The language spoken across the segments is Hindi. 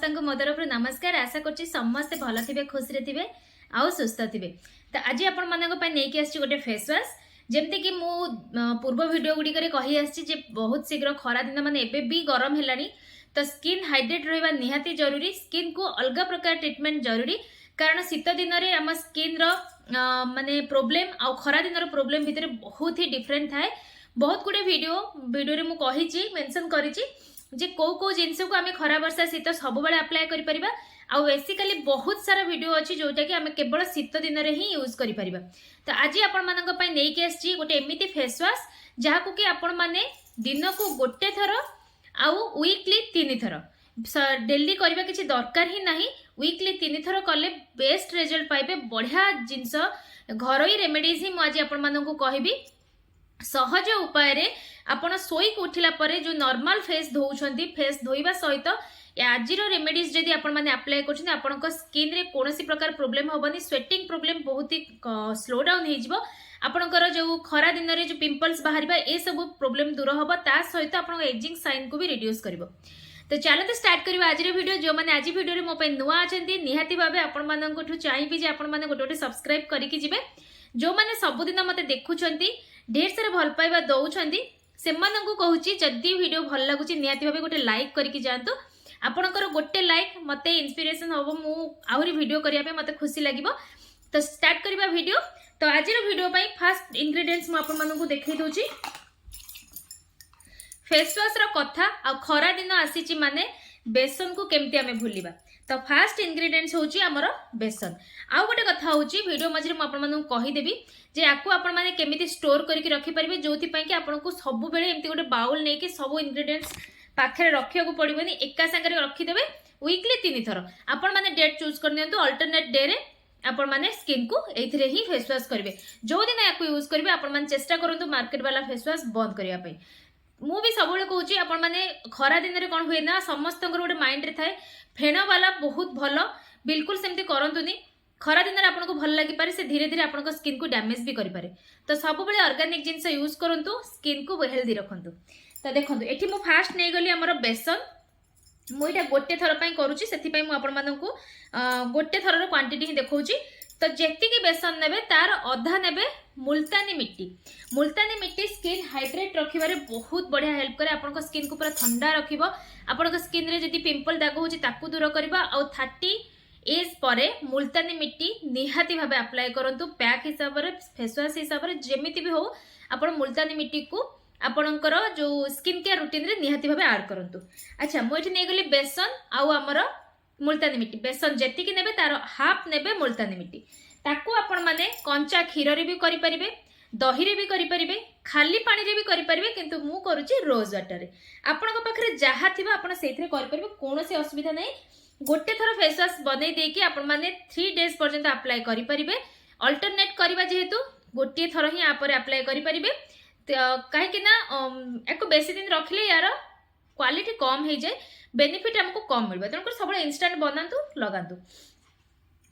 समस्त मो तरफ नमस्कार। आशा करछि समस्ते भल थे, खुशी थे आउ सुस्थ थे। तो आज आपण मानक नहीं आसी गोटे फेस वाश जमती कि मु पूर्व वीडियो गुड़िक कही आसी बहुत शीघ्र खरा दिन माने एबे भी गरम है तो स्किन हाइड्रेट रहा निहाती जरूरी। स्किन को अलग प्रकार ट्रीटमेंट जरूरी कारण शीत दिन में आम स्किन माने प्रोब्लेम आ खरा दिन प्रोब्लेम भितर बहुत ही डिफरेंट थाए। बहुत गुड़े वीडियो मुझे कही मेंशन करी जे को जिनस को आम खरा वर्षा शीत सब बेले अप्लाई कर बेसिकली बहुत सारा वीडियो अच्छी जोटा कि आम केवल शीत दिन में ही यूज कर। तो आज आपण मानक नहीं आसी गोटे एमती फेस वाश जहाँ को कि आपण मैंने दिन को गोटे थर आउ वीकली 3 थर डेली करवा किसी दरकार ही नहीं। वीकली 3 थर कले बेस्ट रिजल्ट पाइबे। बढ़िया जिनस घरोई रेमेडीज ही मुझे आपण मानक कहबी सहज उपाय रे आपण सोई उठिला परे जो नॉर्मल फेस धोउछंती फेस धोइबा सहित आज रेमेडीज जदि आपण माने अप्लाई करछन आपनको स्किन रे कोनोसी प्रकार प्रॉब्लम होबनी। स्वेटिंग प्रॉब्लम बहुत ही स्लो डाउन हे जिवो। आपणकर जो खरा दिन रे जो पिंपल्स बाहरिबा ए सब प्रॉब्लम दूर होबो। ता सहित आपण एजिंग साइन को भी रिड्यूस करबो। तो चलो स्टार्ट करबा आज वीडियो। जो माने आज वीडियो रे मो पे नुआ अछंती निहाती भाबे आपण माननठु चाहिबी जे आपण माने गोटे गोटे सब्सक्राइब करिकि जिवे। जो माने सबुदिन मते देखुछंती ढेर सारा भल पाइबा दउछंती सेमानंकु कहूची जदि वीडियो भल लागुची निहाती भाबे गोटे लाइक करिकि जानतो। आपणकर गोटे लाइक मते इंस्पिरेशन होबो मु आहुरी वीडियो करिया पे मते खुशी लागिबो। तो स्टार्ट करबा वीडियो। तो आज वीडियो पई फर्स्ट इंग्रेडिएंट्स मु आपण माननकु देखै दोची। फेस वाश रो कथा आ खरा दिन आसीची माने बेसन को केमती आमे भूलिबा। तो फर्स्ट इंग्रेडिएंट्स होची हमर बेसन। आउ गोटे कथा होची वीडियो मझरे मु आपण माननकु कहि देबी जे आकु आपण माने केमिति स्टोर करके रखि परिबे जोथि पई कि आपनको सब बेले एमती गोटे बाउल नै कि सब इंग्रेडिएंट्स पाखरे रखिया को पड़िबनी। एका संगे रखि देबे वीकली 3 थर आपण माने डेट चूज कर नियंतु। अल्टरनेट डे रे आपण माने स्किन को एथिरे ही फेस वाश करिवे। जो दिन याकु यूज करिवे आपण माने चेष्टा करंतु मार्केट वाला फेस वाश बंद करिया पई। मु भी सब बेले कहूची आपण माने खरा दिन रे कोन होय ना समस्त गोटे माइंड रे थाए फेण वाला बहुत भलो बिल्कुल सेमती करंतुनी। खरा दिन में आपको भल लगी पारे से धीरे धीरे आपको स्किन को डैमेज भी करि पारे। तो सब बेले ऑर्गेनिक जिनस यूज करंतु स्किन को हेल्दी रखंतु। तो देखंतु एठी मु फास्ट नै गली हमर बेसन मु इटा गोटे थर पई करूची सेति पई मु आपण माननकु गोटे थर रो क्वांटिटी ही देखौची। तो जेति की बेसन नेबे तार आधा नेबे मुल्तानी मिट्टी। मुल्तानी मिट्टी स्किन हाइड्रेट रखिबारे बहुत बढ़िया हेल्प करे। आपनको स्किन को पूरा ठंडा रखिबो। आपनको स्किन रे जदि पिंपल दाग होची ताकू दूर करबा। आ 30 एज परे मुल्तानी मिट्टी निहाती भाबे अप्लाई करंतु। पैक हिसाब रे फेस वाश हिसाब रे जेमिति भी हो आपण मुल्तानी मिट्टी को आपणकर जो स्किन केयर रूटीन रे निहाती भाबे ऐड करंतु। अच्छा मु एठी नै गली बेसन आउ हमर मुल्तानी मिट्टी। बेसन जेति कि नेबे तार हाफ नेबे मुल्तानी मिट्टी। ताकू आपण माने कंचा खीर रे भी करि परिबे, दही रे भी करि परिबे, खाली पानी रे भी करि परिबे। किंतु मु करूची रोज वाटर रे। आपणक पाखरे जहा थिबा आपण सेथरे करि परिबे कोनोसी असुविधा नै। गोटे थर फेस वाश बनै देकी आपण माने 3 डेज पर्यंत अप्लाई करि परिबे। अल्टरनेट करबा जेहेतु गोटे थर ही आपरे अप्लाई करि परिबे। काहे कि ना एको बेसी दिन रखले यार क्वालिटी कम हे जाय, बेनिफिट हमको कम मिलबा। तनको सब इंस्टेंट बनांतु लगांतु।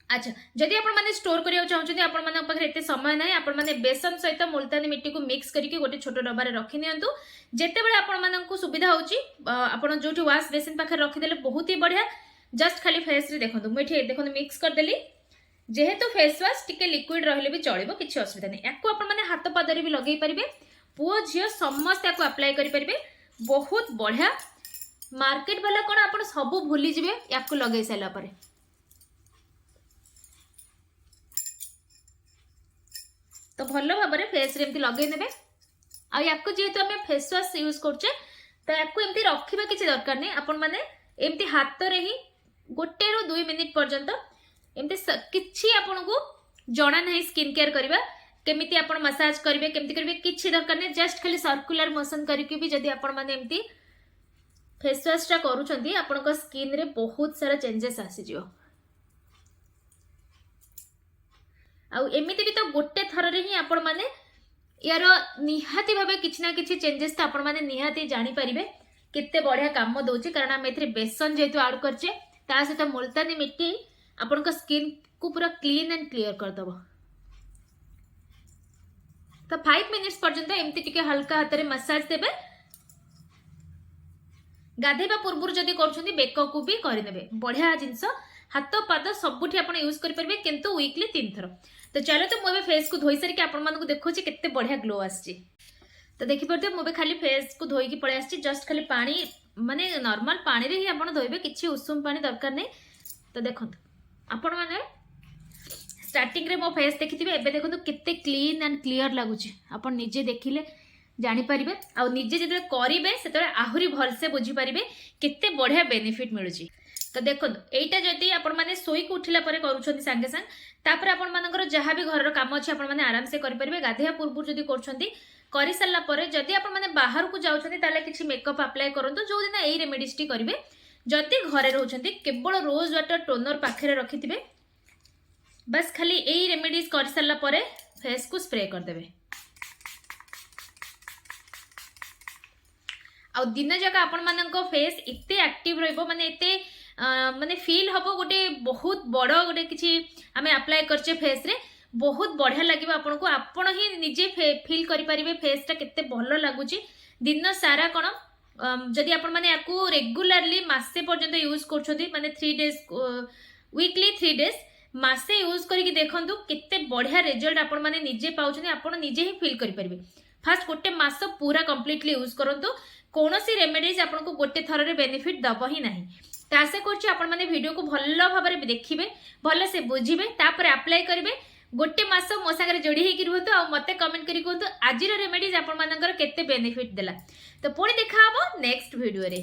अच्छा जदि आपण माने स्टोर करिया चाहछथि आपण माने पाखरे एते समय नै आपण माने बेसन सहित मुल्तानी मिट्टी को मिक्स करके गोटे छोटो डब्बा रे रखि नियंतु। जेते बेले आपण माननकु सुविधा होची आपण जोठी वाश बेसिन पाखरे रखि देले बहुत ही बढ़िया। जस्ट खाली फेस रे देखंतु मुठी देखंतु मिक्स कर देली। जेहेतु फेस वाश टिके लिक्विड रहले भी चलिबो किछि असुविधा नै। याकु आपण माने हाथ पादरे भी लगै परिबे। पुओ झियो समस्त याकु अप्लाई करि परिबे। बहुत बढ़िया मार्केट वाला कोन आपण सब भूली जिवे याकु लगै सैला परे। तो भलो भाबरे फेस रे एमती लगै नेबे। आ याकु जेहेतु हमें फेस वाश यूज करछे तो याकु एमती रखिबा किछि दरकार नै। आपण माने एमती हाथ रे ही गोटे रो 2 मिनिट पर्यंत एमती किछि आपनको जणा नहीं स्किन केयर करबा केमिति आपण मसाज करबे केमिति करबे किछि दरकार नै। जस्ट खाली सर्कुलर मोशन करके भी जदि आपण माने एमती फेस वाश टा करूछंती आपनको स्किन रे बहुत सारा चेंजेस आसी जियो। आउ एमिति भी तो गोटे थर रे ही आपण माने यार निहाती भाबे किछि ना किछि चेंजेस तो आपण माने निहाती जानि परिबे केते बढ़िया काम दउची। कारण हम एथरे बेसन जेतु ऐड करछे ता सहित मुल्तानी मिट्टी आपनको स्किन को पूरा क्लीन एंड क्लियर कर दबो। तो 5 मिनिट्स पर्यंत एमती टिके हल्का हाथ रे मसाज देबे। गाधेबा पूर्व जदि कर बेक को भी करदे बढ़िया जिनस हाथ पाद सबुठी आप यूज करेंगे किंतु वीकली 3 थर। तो चलो तो मुझे फेस को धोई सारिक आपको देखो केते बढ़िया ग्लो आसी। तो देखिपे मुझे खाली फेस को धोईकी पड़े आसी जस्ट खाली पानी माने नॉर्मल पानी रे ही आप धोबे किसी उषुम पानी दरकार नहीं। तो देखो आपण मैंने स्टार्टिंग रे मो फेस देखिथिबे एबे देखो केते क्लीन एंड क्लियर लगुच आप निजे देखिले जानीपारे आ निजे जो करेंगे से आहरी भलसे बुझीपारे केते बढ़िया बेनिफिट मिलूँ। तो देखो यहीटा जदि आपण मैंने शोक उठिला कर सांगे सांग तापर आपण मानकर जहाँ भी घर काम अच्छे आपण मैंने आराम से करेंगे गाधेया पूर्व जदि कर सारापर जदि आपण मैंने बाहर को जाऊँच किसी मेकअप अप्लाई करूँ जो दिन यही रेमेडीज टी करेंगे जदि घरे रोचंती केवल रोज वाटर टोनर पाखे रखिथे बस खाली यही रेमेडीज कर सारापर फेस को स्प्रे करदे आ दिन जाक आपण मानक फेस एते एक्टिव रहिबो माने एते माने फील हबो गोटे बहुत बड़ गोटे किछि आमे अप्लाई करछे फेस रे बहुत बढ़िया लगे आपन को आपण ही निजे फील करि परिबे फेस टा केते भलो लागुची दिन सारा कोन जदि आपण माने याकू रेगुलरली मासे पर्यंत यूज करछथि माने 3 डेज वीकली 3 डेज मासे यूज करके देखंतु केते बढ़िया रिजल्ट आपण माने निजे पाउछथि आपण निजे ही फील करि परिबे। फास्ट गोटे मास पूरा कंप्लीटली यूज करंतु कोनोसी रेमेडीज आपन को गोटे थर रे बेनिफिट दब ही नाही। तो आशा करछि आपण माने वीडियो को भलो भाबरे देखिबे भलो से बुझिबे तापर अप्लाई करिवे गोटे मास मो सागरे जोड़ी हेकि रहतु आ मते कमेंट करि कहतु आजिर रेमेडीज आपण मानकर केते बेनिफिट देला। तो पुणी देखा हबो नेक्स्ट वीडियो रे।